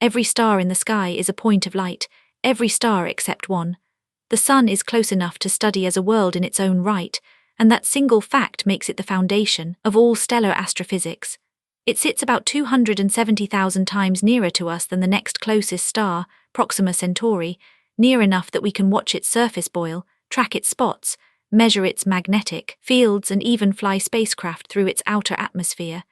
Every star in the sky is a point of light, every star except one. The sun is close enough to study as a world in its own right, and that single fact makes it the foundation of all stellar astrophysics. It sits about 270,000 times nearer to us than the next closest star, Proxima Centauri, near enough that we can watch its surface boil, track its spots, measure its magnetic fields, and even fly spacecraft through its outer atmosphere.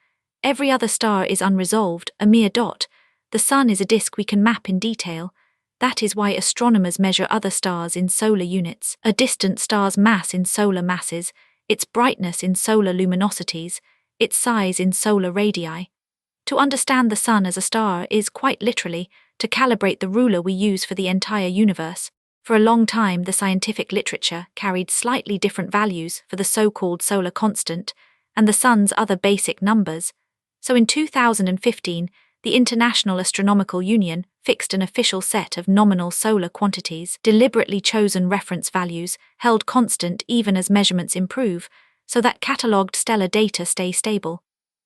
Every other star is unresolved, a mere dot. The sun is a disk we can map in detail. That is why astronomers measure other stars in solar units, a distant star's mass in solar masses, its brightness in solar luminosities, its size in solar radii. To understand the sun as a star is, quite literally, to calibrate the ruler we use for the entire universe. For a long time, the scientific literature carried slightly different values for the so-called solar constant and the sun's other basic numbers. So in 2015, the International Astronomical Union fixed an official set of nominal solar quantities, deliberately chosen reference values, held constant even as measurements improve, so that catalogued stellar data stay stable.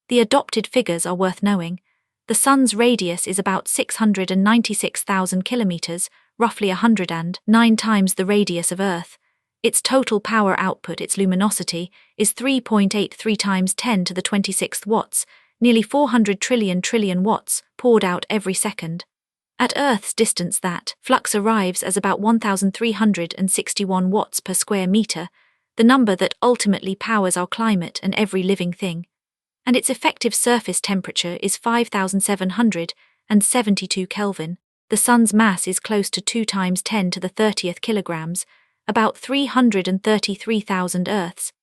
The adopted figures are worth knowing. The sun's radius is about 696,000 kilometers, roughly 109 times the radius of Earth. Its total power output, its luminosity, is 3.83 times 10 to the 26th watts, nearly 400 trillion watts, poured out every second. At Earth's distance, that flux arrives as about 1,361 watts per square meter, the number that ultimately powers our climate and every living thing. And its effective surface temperature is 5,772 Kelvin. The sun's mass is close to 2 times 10 to the 30th kilograms, about 333,000 Earths.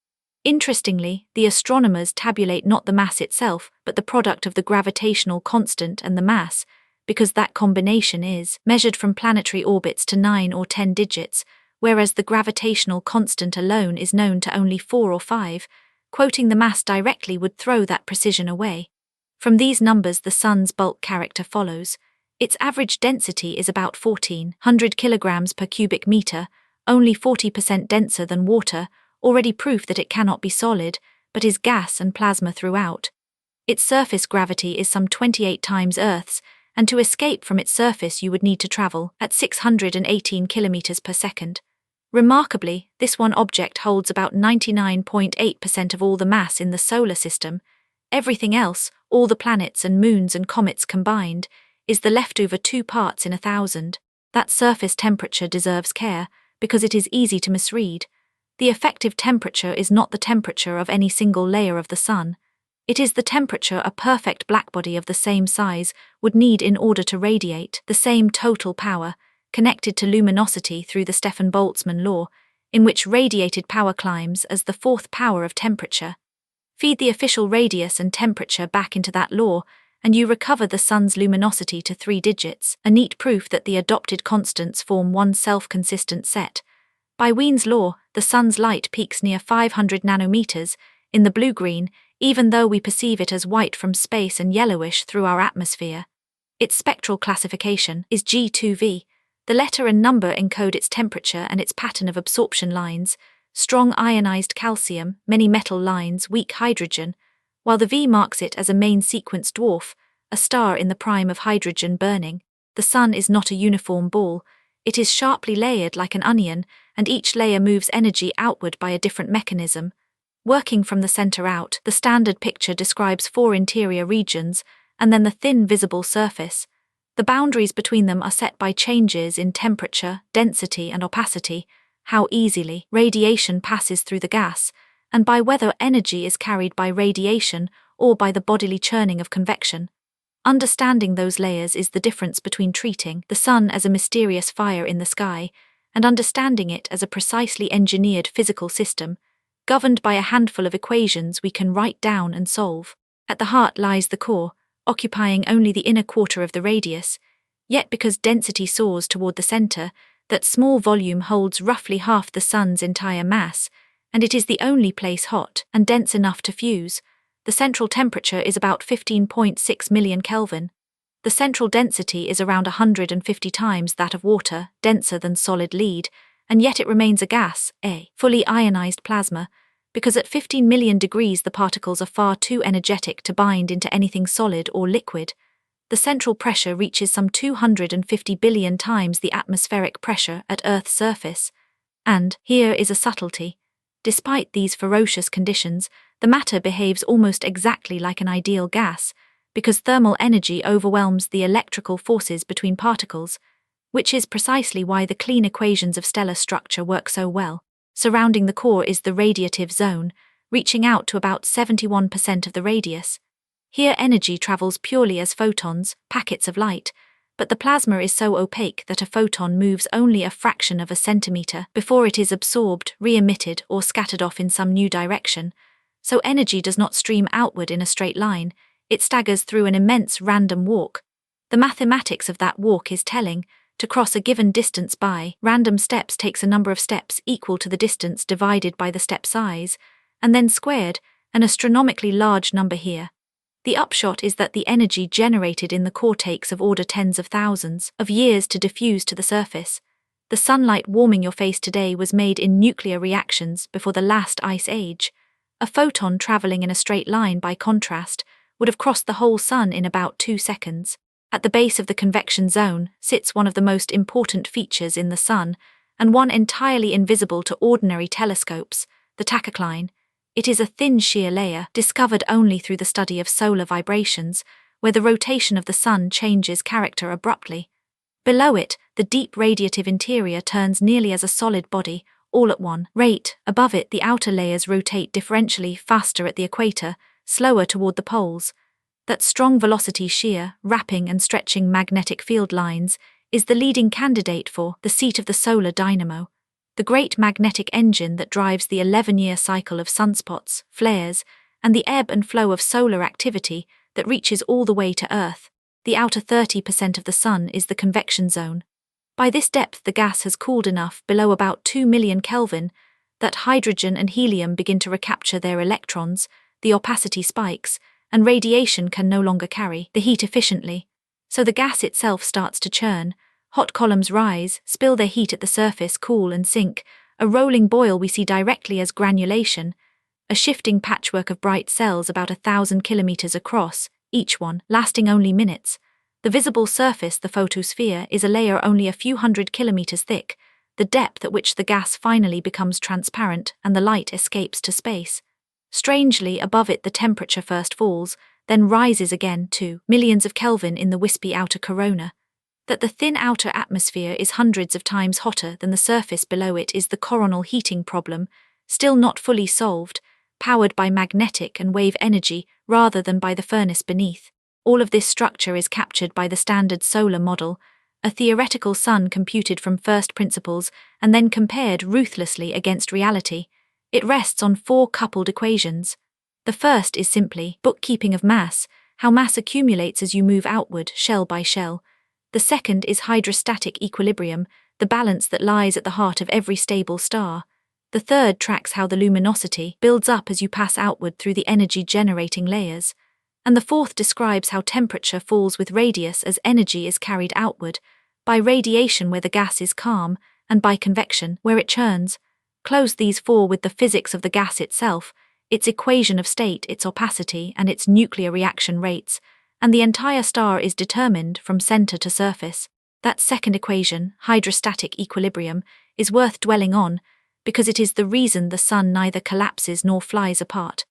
Interestingly, the astronomers tabulate not the mass itself, but the product of the gravitational constant and the mass, because that combination is measured from planetary orbits to 9 or 10 digits, whereas the gravitational constant alone is known to only 4 or 5. Quoting the mass directly would throw that precision away. From these numbers, the sun's bulk character follows. Its average density is about 1,400 kilograms per cubic meter, only 40% denser than water, already proof that it cannot be solid, but is gas and plasma throughout. Its surface gravity is some 28 times Earth's, and to escape from its surface you would need to travel at 618 kilometers per second. Remarkably, this one object holds about 99.8% of all the mass in the solar system. Everything else, all the planets and moons and comets combined, is the leftover 2 parts in 1,000. That surface temperature deserves care, because it is easy to misread. The effective temperature is not the temperature of any single layer of the sun. It is the temperature a perfect blackbody of the same size would need in order to radiate, the same total power, connected to luminosity through the Stefan-Boltzmann law, in which radiated power climbs as the 4th power of temperature. Feed the official radius and temperature back into that law, and you recover the sun's luminosity to 3 digits, a neat proof that the adopted constants form one self-consistent set. By Wien's law, the sun's light peaks near 500 nanometers, in the blue-green, even though we perceive it as white from space and yellowish through our atmosphere. Its spectral classification is G2V. The letter and number encode its temperature and its pattern of absorption lines: strong ionized calcium, many metal lines, weak hydrogen, while the V marks it as a main sequence dwarf, a star in the prime of hydrogen burning. The sun is not a uniform ball. It is sharply layered like an onion, and each layer moves energy outward by a different mechanism. Working from the center out, the standard picture describes 4 interior regions, and then the thin visible surface. The boundaries between them are set by changes in temperature, density, and opacity, how easily radiation passes through the gas, and by whether energy is carried by radiation or by the bodily churning of convection. Understanding those layers is the difference between treating the sun as a mysterious fire in the sky and understanding it as a precisely engineered physical system, governed by a handful of equations we can write down and solve. At the heart lies the core, occupying only the inner quarter of the radius, yet because density soars toward the center, that small volume holds roughly half the sun's entire mass, and it is the only place hot and dense enough to fuse. The central temperature is about 15.6 million Kelvin. The central density is around 150 times that of water, denser than solid lead, and yet it remains a gas, a fully ionized plasma, because at 15 million degrees the particles are far too energetic to bind into anything solid or liquid. the central pressure reaches some 250 billion times the atmospheric pressure at Earth's surface. And, here is a subtlety, despite these ferocious conditions, the matter behaves almost exactly like an ideal gas, because thermal energy overwhelms the electrical forces between particles, which is precisely why the clean equations of stellar structure work so well. Surrounding the core is the radiative zone, reaching out to about 71% of the radius. Here energy travels purely as photons, packets of light, but the plasma is so opaque that a photon moves only a fraction of a centimeter before it is absorbed, re-emitted, or scattered off in some new direction. So energy does not stream outward in a straight line, it staggers through an immense random walk. The mathematics of that walk is telling. To cross a given distance by random steps takes a number of steps equal to the distance divided by the step size, and then squared, an astronomically large number here. The upshot is that the energy generated in the core takes of order tens of thousands of years to diffuse to the surface. The sunlight warming your face today was made in nuclear reactions before the last ice age. A photon traveling in a straight line, by contrast, would have crossed the whole sun in about 2 seconds. At the base of the convection zone sits one of the most important features in the sun, and one entirely invisible to ordinary telescopes, the tachocline. It is a thin sheer layer, discovered only through the study of solar vibrations, where the rotation of the sun changes character abruptly. Below it, the deep radiative interior turns nearly as a solid body, all at one rate. Above it, the outer layers rotate differentially, faster at the equator, slower toward the poles. That strong velocity shear, wrapping and stretching magnetic field lines, is the leading candidate for the seat of the solar dynamo, the great magnetic engine that drives the 11-year cycle of sunspots, flares, and the ebb and flow of solar activity that reaches all the way to Earth. The outer 30% of the sun is the convection zone. By this depth, the gas has cooled enough, below about 2 million Kelvin, that hydrogen and helium begin to recapture their electrons, the opacity spikes, and radiation can no longer carry the heat efficiently. So the gas itself starts to churn. Hot columns rise, spill their heat at the surface, cool and sink. A rolling boil we see directly as granulation, a shifting patchwork of bright cells about 1,000 kilometers across, each one lasting only minutes. The visible surface, the photosphere, is a layer only a few hundred kilometers thick, the depth at which the gas finally becomes transparent and the light escapes to space. Strangely, above it the temperature first falls, then rises again to millions of Kelvin in the wispy outer corona. That the thin outer atmosphere is hundreds of times hotter than the surface below it is the coronal heating problem, still not fully solved, powered by magnetic and wave energy rather than by the furnace beneath. All of this structure is captured by the standard solar model, a theoretical sun computed from first principles and then compared ruthlessly against reality. It rests on 4 coupled equations. The first is simply bookkeeping of mass, how mass accumulates as you move outward, shell by shell. The second is hydrostatic equilibrium, the balance that lies at the heart of every stable star. The third tracks how the luminosity builds up as you pass outward through the energy-generating layers. And the fourth describes how temperature falls with radius as energy is carried outward, by radiation where the gas is calm, and by convection where it churns. Close these 4 with the physics of the gas itself, its equation of state, its opacity, and its nuclear reaction rates, and the entire star is determined from center to surface. That second equation, hydrostatic equilibrium, is worth dwelling on, because it is the reason the sun neither collapses nor flies apart.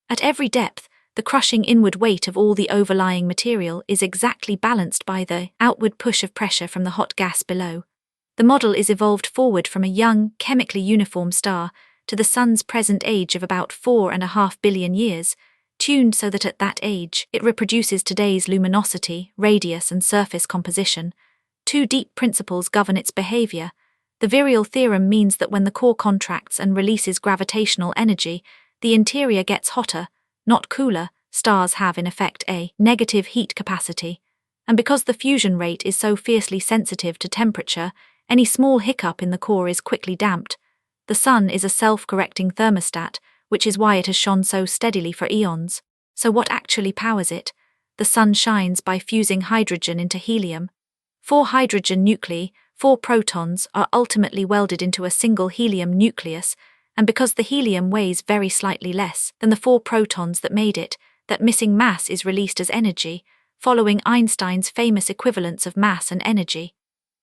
At every depth, the crushing inward weight of all the overlying material is exactly balanced by the outward push of pressure from the hot gas below. The model is evolved forward from a young, chemically uniform star to the sun's present age of about 4.5 billion years, tuned so that at that age it reproduces today's luminosity, radius, and surface composition. 2 deep principles govern its behavior. The virial theorem means that when the core contracts and releases gravitational energy, the interior gets hotter, not cooler. Stars have in effect a negative heat capacity, and because the fusion rate is so fiercely sensitive to temperature, any small hiccup in the core is quickly damped. The sun is a self-correcting thermostat, which is why it has shone so steadily for eons. So what actually powers it? The sun shines by fusing hydrogen into helium. 4 hydrogen nuclei, 4 protons, are ultimately welded into a single helium nucleus, and because the helium weighs very slightly less than the 4 protons that made it, that missing mass is released as energy, following Einstein's famous equivalence of mass and energy.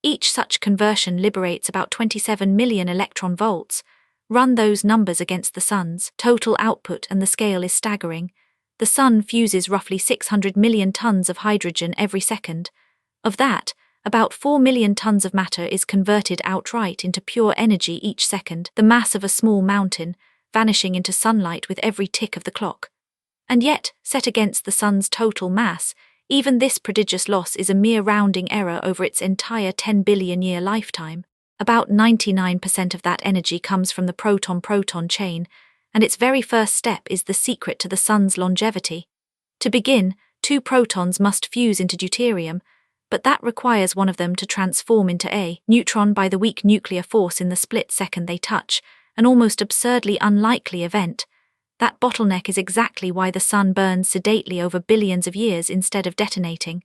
Each such conversion liberates about 27 million electron volts. Run those numbers against the Sun's total output and the scale is staggering. The Sun fuses roughly 600 million tons of hydrogen every second. Of that, about 4 million tons of matter is converted outright into pure energy each second, the mass of a small mountain, vanishing into sunlight with every tick of the clock. And yet, set against the Sun's total mass, even this prodigious loss is a mere rounding error over its entire 10 billion-year lifetime. About 99% of that energy comes from the proton-proton chain, and its very first step is the secret to the Sun's longevity. To begin, 2 protons must fuse into deuterium, but that requires one of them to transform into a neutron by the weak nuclear force in the split second they touch, an almost absurdly unlikely event. That bottleneck is exactly why the Sun burns sedately over billions of years instead of detonating.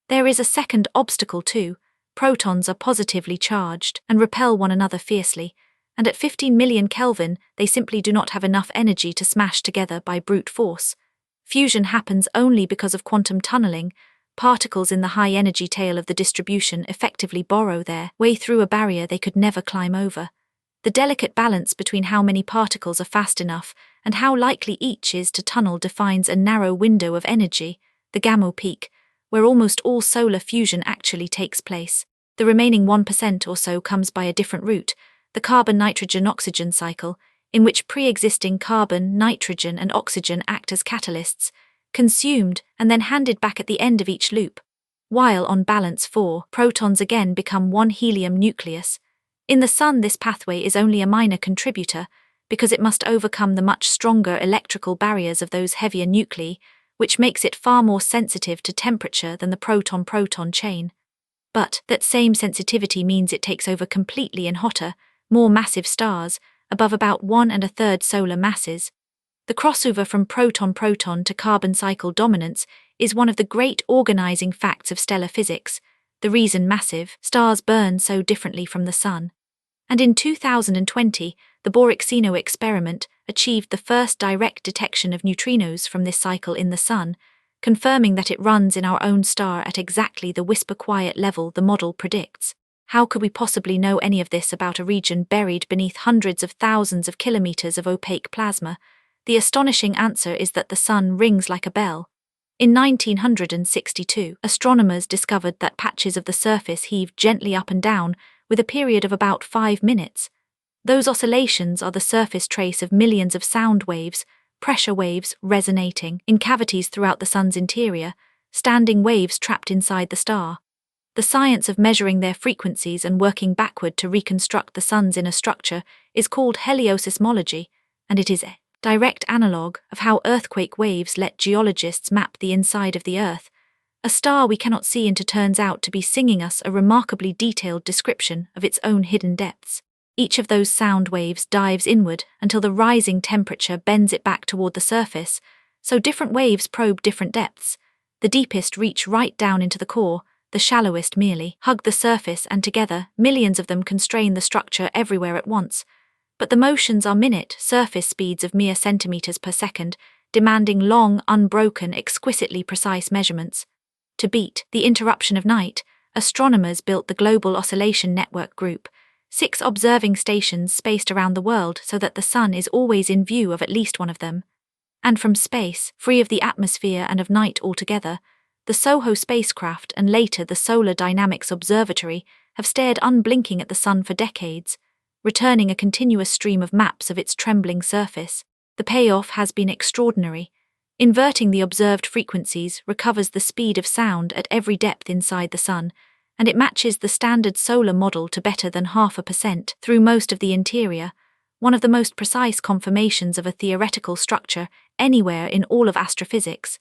There is a second obstacle too. Protons are positively charged and repel one another fiercely, and at 15 million Kelvin they simply do not have enough energy to smash together by brute force. Fusion happens only because of quantum tunneling. Particles in the high-energy tail of the distribution effectively borrow their way through a barrier they could never climb over. The delicate balance between how many particles are fast enough and how likely each is to tunnel defines a narrow window of energy, the gamma peak, where almost all solar fusion actually takes place. The remaining 1% or so comes by a different route, the carbon-nitrogen-oxygen cycle, in which pre-existing carbon, nitrogen, and oxygen act as catalysts, consumed and then handed back at the end of each loop, while on balance 4 protons again become one helium nucleus. In the Sun, this pathway is only a minor contributor, because it must overcome the much stronger electrical barriers of those heavier nuclei, which makes it far more sensitive to temperature than the proton-proton chain. But that same sensitivity means it takes over completely in hotter, more massive stars, above about 1 1/3 solar masses. The crossover from proton-proton to carbon cycle dominance is one of the great organizing facts of stellar physics, the reason massive stars burn so differently from the Sun. And in 2020, the Borexino experiment achieved the first direct detection of neutrinos from this cycle in the Sun, confirming that it runs in our own star at exactly the whisper-quiet level the model predicts. How could we possibly know any of this about a region buried beneath hundreds of thousands of kilometers of opaque plasma? The astonishing answer is that the Sun rings like a bell. In 1962, astronomers discovered that patches of the surface heaved gently up and down with a period of about 5 minutes. Those oscillations are the surface trace of millions of sound waves, pressure waves resonating in cavities throughout the Sun's interior, standing waves trapped inside the star. The science of measuring their frequencies and working backward to reconstruct the Sun's inner structure is called helioseismology, and it is a direct analogue of how earthquake waves let geologists map the inside of the Earth. A star we cannot see into turns out to be singing us a remarkably detailed description of its own hidden depths. Each of those sound waves dives inward until the rising temperature bends it back toward the surface, so different waves probe different depths. The deepest reach right down into the core, the shallowest merely hug the surface, and together, millions of them constrain the structure everywhere at once. But the motions are minute surface speeds of mere centimeters per second, demanding long, unbroken, exquisitely precise measurements. To beat the interruption of night, astronomers built the Global Oscillation Network Group, 6 observing stations spaced around the world so that the Sun is always in view of at least one of them. And from space, free of the atmosphere and of night altogether, the SOHO spacecraft and later the Solar Dynamics Observatory have stared unblinking at the Sun for decades, returning a continuous stream of maps of its trembling surface. The payoff has been extraordinary. Inverting the observed frequencies recovers the speed of sound at every depth inside the Sun, and it matches the standard solar model to better than 0.5% through most of the interior, one of the most precise confirmations of a theoretical structure anywhere in all of astrophysics.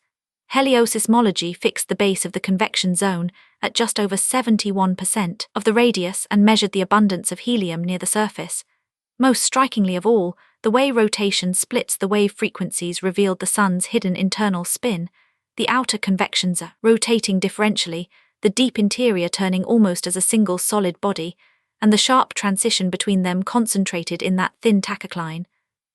Helioseismology fixed the base of the convection zone at just over 71% of the radius and measured the abundance of helium near the surface. Most strikingly of all, the way rotation splits the wave frequencies revealed the Sun's hidden internal spin, the outer convections are rotating differentially, the deep interior turning almost as a single solid body, and the sharp transition between them concentrated in that thin tachocline.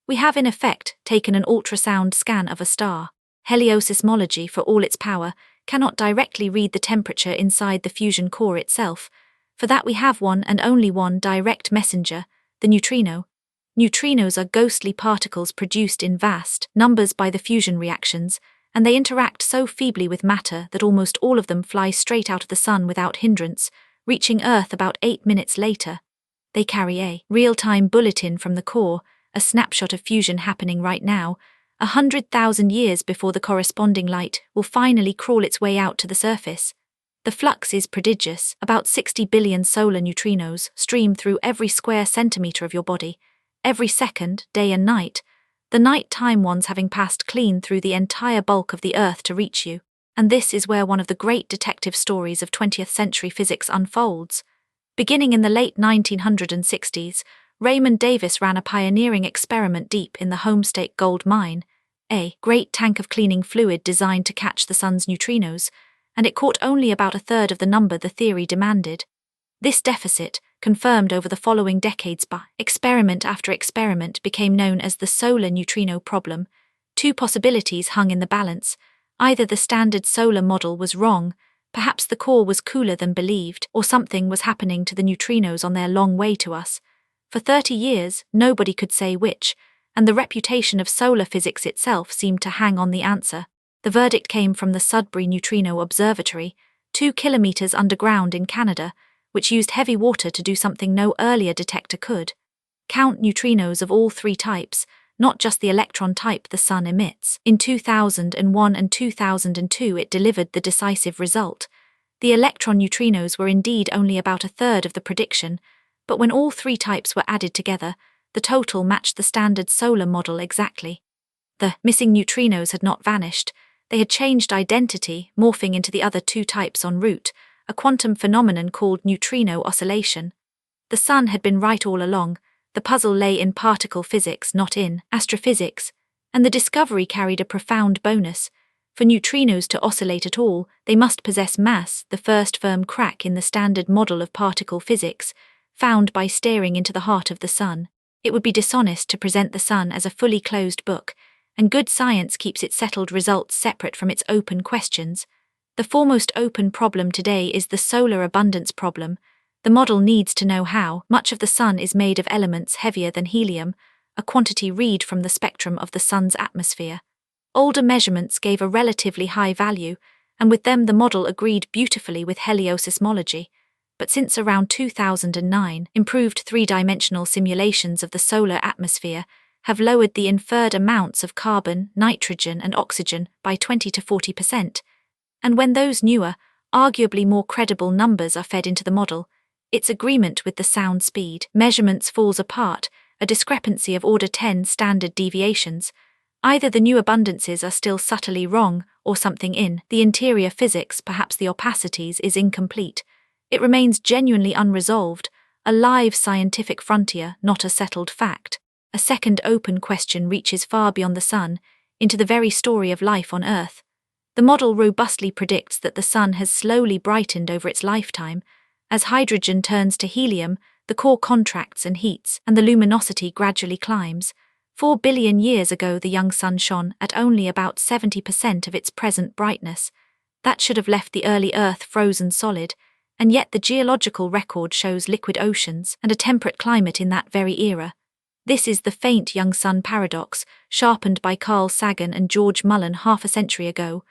We have in effect taken an ultrasound scan of a star. Helioseismology, for all its power, cannot directly read the temperature inside the fusion core itself. For that we have one and only one direct messenger, the neutrino. Neutrinos are ghostly particles produced in vast numbers by the fusion reactions, and they interact so feebly with matter that almost all of them fly straight out of the sun without hindrance, reaching Earth about 8 minutes later. They carry a real-time bulletin from the core, a snapshot of fusion happening right now, 100,000 years before the corresponding light will finally crawl its way out to the surface. The flux is prodigious. About 60 billion solar neutrinos stream through every square centimeter of your body, every second, day and night, the night-time ones having passed clean through the entire bulk of the Earth to reach you. And this is where one of the great detective stories of 20th century physics unfolds. Beginning in the late 1960s, Raymond Davis ran a pioneering experiment deep in the Homestake gold mine, a great tank of cleaning fluid designed to catch the sun's neutrinos, and it caught only about a third of the number the theory demanded. This deficit, confirmed over the following decades by experiment after experiment, became known as the solar neutrino problem. Two possibilities hung in the balance. Either the standard solar model was wrong, perhaps the core was cooler than believed, or something was happening to the neutrinos on their long way to us. For 30 years, nobody could say which, and the reputation of solar physics itself seemed to hang on the answer. The verdict came from the Sudbury Neutrino Observatory, 2 kilometers underground in Canada, which used heavy water to do something no earlier detector could: count neutrinos of all 3 types, not just the electron type the sun emits. In 2001 and 2002 it delivered the decisive result. The electron neutrinos were indeed only about a third of the prediction, but when all 3 types were added together, the total matched the standard solar model exactly. The missing neutrinos had not vanished, they had changed identity, morphing into the other 2 types en route, a quantum phenomenon called neutrino oscillation. The sun had been right all along. The puzzle lay in particle physics, not in astrophysics, and the discovery carried a profound bonus. For neutrinos to oscillate at all, they must possess mass, the first firm crack in the standard model of particle physics, found by staring into the heart of the sun. It would be dishonest to present the sun as a fully closed book, and good science keeps its settled results separate from its open questions. The foremost open problem today is the solar abundance problem. The model needs to know how much of the sun is made of elements heavier than helium, a quantity read from the spectrum of the sun's atmosphere. Older measurements gave a relatively high value, and with them the model agreed beautifully with helioseismology. But since around 2009, improved 3-dimensional simulations of the solar atmosphere have lowered the inferred amounts of carbon, nitrogen, and oxygen by 20 to 40%. And when those newer, arguably more credible numbers are fed into the model, its agreement with the sound speed measurements falls apart, a discrepancy of order 10 standard deviations. Either the new abundances are still subtly wrong, or something in the interior physics, perhaps the opacities, is incomplete. It remains genuinely unresolved, a live scientific frontier, not a settled fact. A second open question reaches far beyond the sun, into the very story of life on Earth. The model robustly predicts that the sun has slowly brightened over its lifetime. As hydrogen turns to helium, the core contracts and heats, and the luminosity gradually climbs. 4 billion years ago the young sun shone at only about 70% of its present brightness. That should have left the early Earth frozen solid, and yet the geological record shows liquid oceans and a temperate climate in that very era. This is the faint young sun paradox, sharpened by Carl Sagan and George Mullen half a century ago.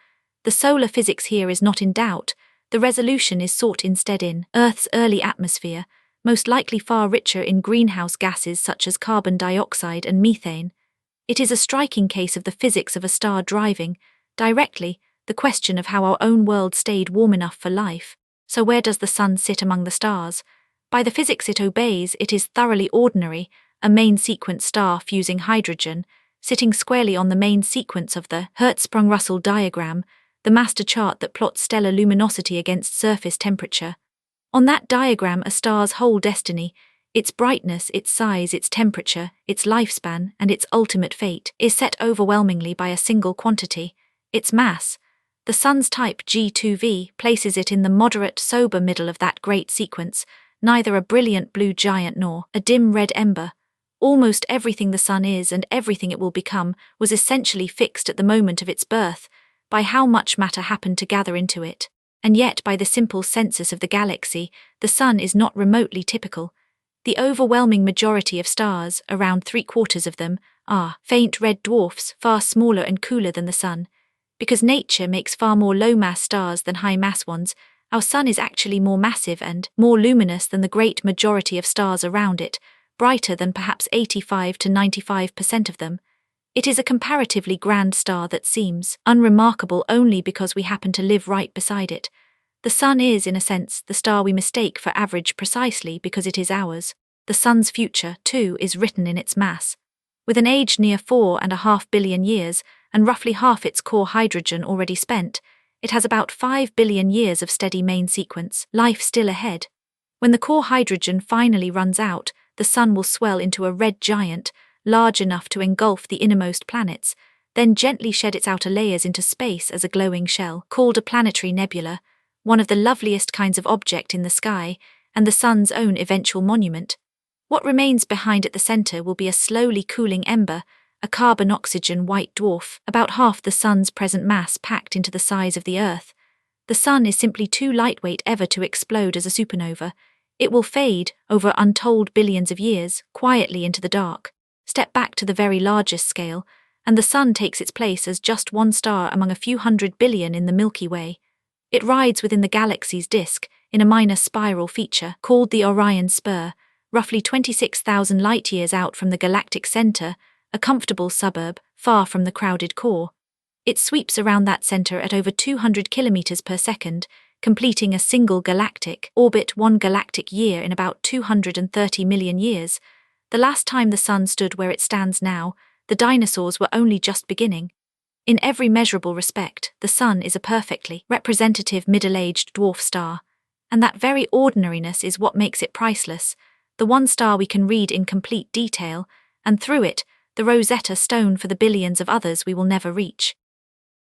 The solar physics here is not in doubt. The resolution is sought instead in Earth's early atmosphere, most likely far richer in greenhouse gases such as carbon dioxide and methane. It is a striking case of the physics of a star driving, directly, the question of how our own world stayed warm enough for life. So where does the sun sit among the stars? By the physics it obeys, it is thoroughly ordinary, a main sequence star fusing hydrogen, sitting squarely on the main sequence of the Hertzsprung-Russell diagram, the master chart that plots stellar luminosity against surface temperature. On that diagram a star's whole destiny, its brightness, its size, its temperature, its lifespan, and its ultimate fate, is set overwhelmingly by a single quantity: its mass. The sun's type G2V places it in the moderate, sober middle of that great sequence, neither a brilliant blue giant nor a dim red ember. Almost everything the sun is and everything it will become was essentially fixed at the moment of its birth, by how much matter happened to gather into it. And yet, by the simple census of the galaxy, the Sun is not remotely typical. The overwhelming majority of stars, around 3/4 of them, are faint red dwarfs, far smaller and cooler than the Sun. Because nature makes far more low-mass stars than high-mass ones, our Sun is actually more massive and more luminous than the great majority of stars around it, brighter than perhaps 85 to 95% of them. It is a comparatively grand star that seems unremarkable only because we happen to live right beside it. The Sun is, in a sense, the star we mistake for average precisely because it is ours. The Sun's future, too, is written in its mass. With an age near 4.5 billion years, and roughly half its core hydrogen already spent, it has about 5 billion years of steady main sequence life still ahead. When the core hydrogen finally runs out, the Sun will swell into a red giant, large enough to engulf the innermost planets, then gently shed its outer layers into space as a glowing shell, called a planetary nebula, one of the loveliest kinds of object in the sky, and the Sun's own eventual monument. What remains behind at the center will be a slowly cooling ember, a carbon-oxygen white dwarf, about half the Sun's present mass packed into the size of the Earth. The Sun is simply too lightweight ever to explode as a supernova. It will fade, over untold billions of years, quietly into the dark. Step back to the very largest scale, and the Sun takes its place as just one star among a few 100 billion in the Milky Way. It rides within the galaxy's disk, in a minor spiral feature called the Orion Spur, roughly 26,000 light-years out from the galactic center, a comfortable suburb, far from the crowded core. It sweeps around that center at over 200 kilometers per second, completing a single galactic orbit, one galactic year in about 230 million years. The last time the Sun stood where it stands now, the dinosaurs were only just beginning. In every measurable respect, the Sun is a perfectly representative middle-aged dwarf star, and that very ordinariness is what makes it priceless, the one star we can read in complete detail, and through it, the Rosetta Stone for the billions of others we will never reach.